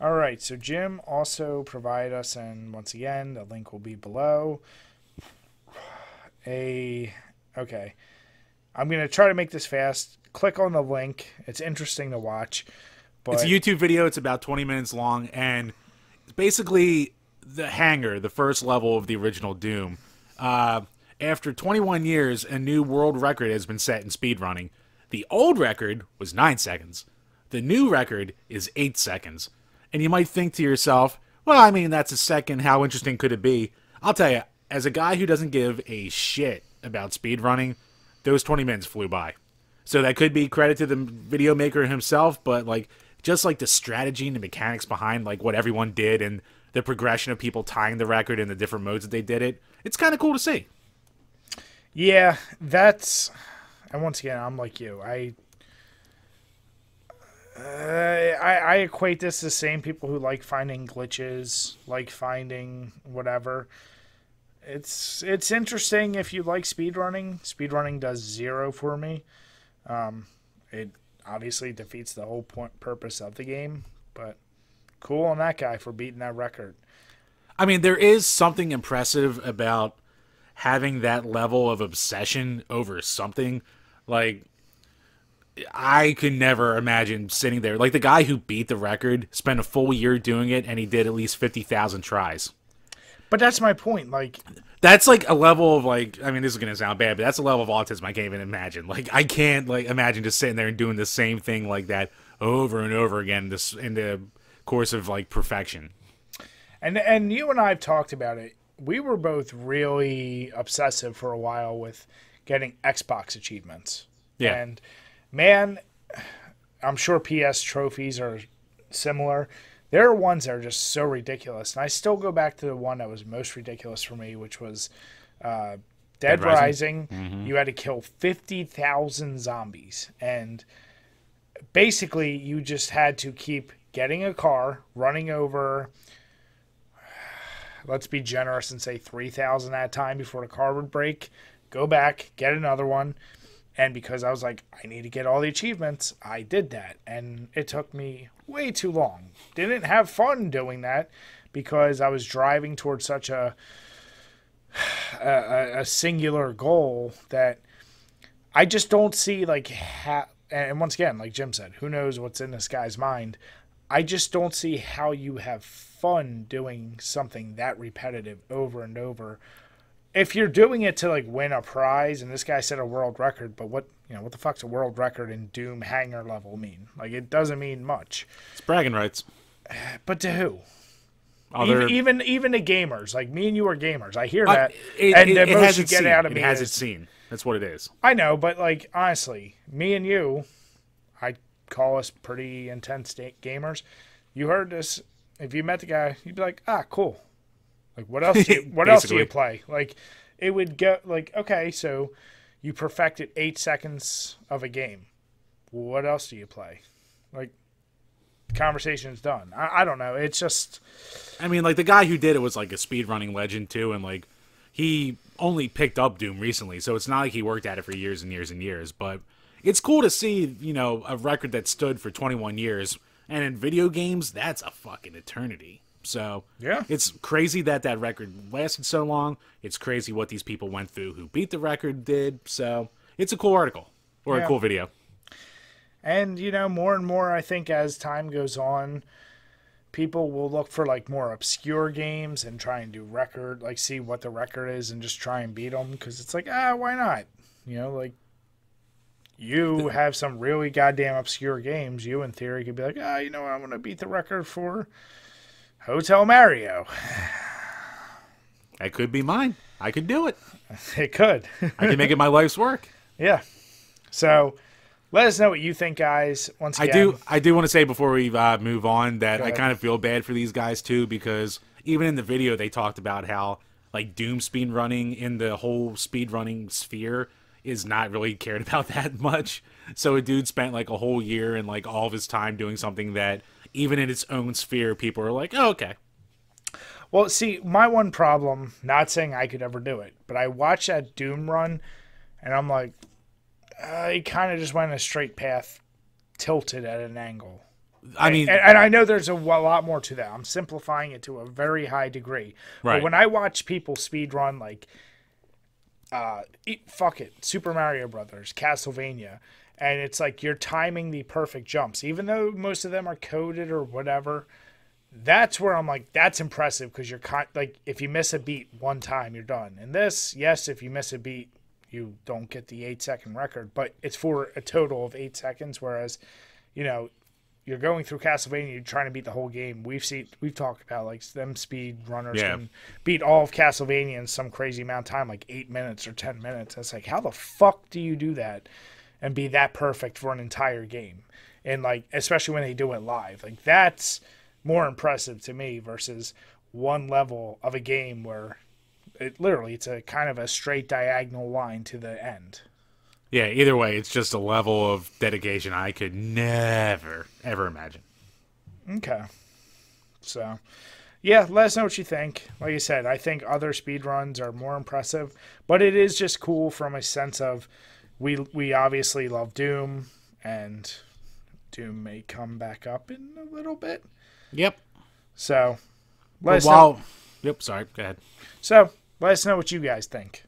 All right, so Jim also provided us, and once again, the link will be below. A okay, I'm gonna try to make this fast. Click on the link. It's interesting to watch, It's a but YouTube video. It's about 20 minutes long, and it's basically the hangar, the first level of the original Doom. Uh, After 21 years, a new world record has been set in speedrunning. The old record was 9 seconds. The new record is 8 seconds. And you might think to yourself, well, I mean, that's a second. How interesting could it be? I'll tell you, as a guy who doesn't give a shit about speedrunning, those 20 minutes flew by. So that could be credit to the video maker himself, but like just like the strategy and the mechanics behind like what everyone did and the progression of people tying the record and the different modes that they did it, it's kind of cool to see. yeah, that's. And once again, I'm like you. I equate this to the same people who like finding glitches, like finding whatever. It's interesting if you like speedrunning. Speedrunning does zero for me. It obviously defeats the whole point purpose of the game, but cool on that guy for beating that record. I mean, there is something impressive about having that level of obsession over something. Like, I could never imagine sitting there. Like, the guy who beat the record spent a full year doing it, and he did at least 50,000 tries. But that's my point. Like, That's like a level of like, I mean, this is gonna sound bad, but that's a level of autism I can't even imagine. Like, I can't like imagine just sitting there and doing the same thing like that over and over again this in the course of like perfection. and you and I've talked about it. We were both really obsessive for a while with getting Xbox achievements. Yeah. And man, I'm sure PS trophies are similar. There are ones that are just so ridiculous, and I still go back to the one that was most ridiculous for me, which was uh, Dead Dead Rising. Rising. You had to kill 50,000 zombies, and basically you just had to keep getting a car, running over. Let's be generous and say 3,000 at a time before the car would break. Go back, get another one, and because I was like, I need to get all the achievements, I did that. And it took me way too long. Didn't have fun doing that because I was driving towards such a singular goal that I just don't see like and once again, like Jim said, who knows what's in this guy's mind. I just don't see how you have fun doing something that repetitive over and over if you're doing it to like win a prize, and this guy set a world record, but what the fuck's a world record in Doom hangar level mean? Like it doesn't mean much. It's bragging rights. But to who? Other Even the gamers, like me and you are gamers. I hear uh, that, it, and it, the it most has you its get scene. out of It me has its is scene. That's what it is. I know, but like honestly, me and you, I call us pretty intense gamers. You heard this. If you met the guy, you'd be like, ah, cool. Like what else do you Basically. play? Like it would go like, okay, so you perfected 8 seconds of a game. What else do you play? Like conversation's done. I don't know. It's just I mean, like the guy who did it was like a speedrunning legend too, and like he only picked up Doom recently, so it's not like he worked at it for years and years and years. But it's cool to see, a record that stood for 21 years, and in video games, that's a fucking eternity. So yeah. it's crazy that that record lasted so long. It's crazy what these people went through who beat the record did. So it's a cool article or a Yeah. cool video. And more and more I think as time goes on, people will look for like more obscure games and try and do record, like see what the record is and just try and beat them because it's like, why not? Like you have some really goddamn obscure games. You, in theory, could be like, I want to beat the record for Hotel Mario. That could be mine. I could do it. It could. I can make it my life's work. Yeah. So let us know what you think, guys. Once I again, do. I do want to say before we move on that go I ahead. kind of feel bad for these guys too, because even in the video they talked about how like Doom speed running in the whole speed running sphere is not really cared about that much. So a dude spent like a whole year and like all of his time doing something that even in its own sphere people are like, oh, okay. Well, see, my one problem, not saying I could ever do it, but I watched that Doom run, and I'm like, he kind of just went in a straight path, tilted at an angle. I mean, and I know there's a lot more to that. I'm simplifying it to a very high degree. Right. But when I watch people speed run like, fuck it, Super Mario Brothers, Castlevania, and it's like you're timing the perfect jumps, even though most of them are coded or whatever. That's where I'm like, that's impressive because you're like, if you miss a beat one time, you're done. And this, yes, if you miss a beat, you don't get the 8-second record, but it's for a total of 8 seconds. Whereas, you know, you're going through Castlevania, you're trying to beat the whole game. We've talked about like them speed runners can beat all of Castlevania in some crazy amount of time, like 8 minutes or 10 minutes. It's like, how the fuck do you do that and be that perfect for an entire game? And like, especially when they do it live, like that's more impressive to me versus one level of a game where it's a kind of a straight diagonal line to the end. Yeah, either way, it's just a level of dedication I could never, ever imagine. Okay. So, yeah, let us know what you think. Like you said, I think other speedruns are more impressive, but it is just cool from a sense of we obviously love Doom, and Doom may come back up in a little bit. Yep. So, let us know. Yep, sorry, go ahead. So, let us know what you guys think.